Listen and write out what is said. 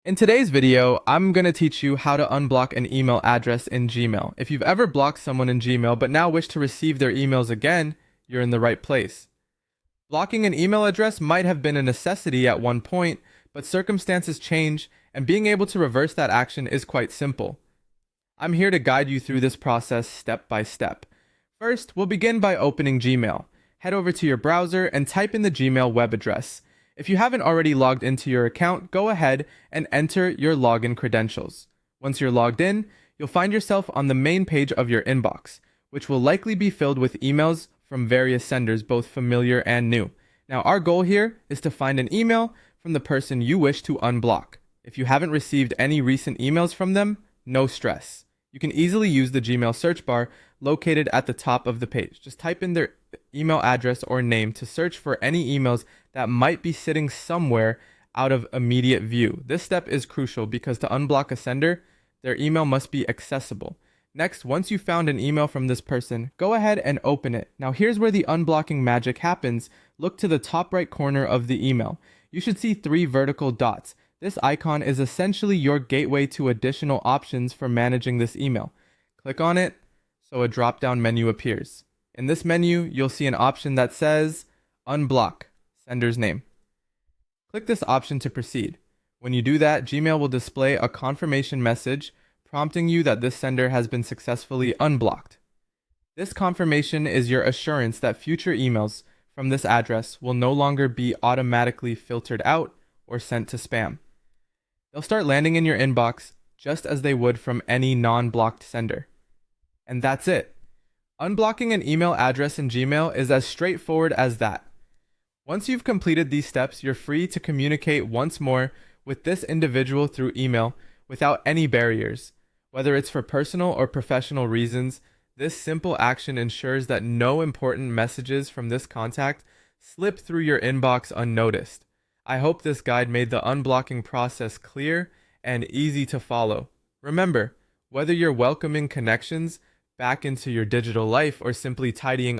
In today's video, I'm going to teach you how to unblock an email address in Gmail. If you've ever blocked someone in Gmail but now wish to receive their emails again, you're in the right place. Blocking an email address might have been a necessity at one point, but circumstances change, and being able to reverse that action is quite simple. I'm here to guide you through this process step by step. First, we'll begin by opening Gmail. Head over to your browser and type in the Gmail web address. If you haven't already logged into your account, go ahead and enter your login credentials. Once you're logged in, you'll find yourself on the main page of your inbox, which will likely be filled with emails from various senders, both familiar and new. Now, our goal here is to find an email from the person you wish to unblock. If you haven't received any recent emails from them, no stress. You can easily use the Gmail search bar located at the top of the page. Just type in their email address or name to search for any emails that might be sitting somewhere out of immediate view. This step is crucial because to unblock a sender, their email must be accessible. Next, once you found an email from this person, go ahead and open it. Now here's where the unblocking magic happens. Look to the top right corner of the email. You should see 3 vertical dots. This icon is essentially your gateway to additional options for managing this email. Click on it so a drop-down menu appears. In this menu, you'll see an option that says Unblock, sender's name. Click this option to proceed. When you do that, Gmail will display a confirmation message prompting you that this sender has been successfully unblocked. This confirmation is your assurance that future emails from this address will no longer be automatically filtered out or sent to spam. They'll start landing in your inbox just as they would from any non-blocked sender. And that's it. Unblocking an email address in Gmail is as straightforward as that. Once you've completed these steps, you're free to communicate once more with this individual through email without any barriers. Whether it's for personal or professional reasons, this simple action ensures that no important messages from this contact slip through your inbox unnoticed. I hope this guide made the unblocking process clear and easy to follow. Remember, whether you're welcoming connections back into your digital life or simply tidying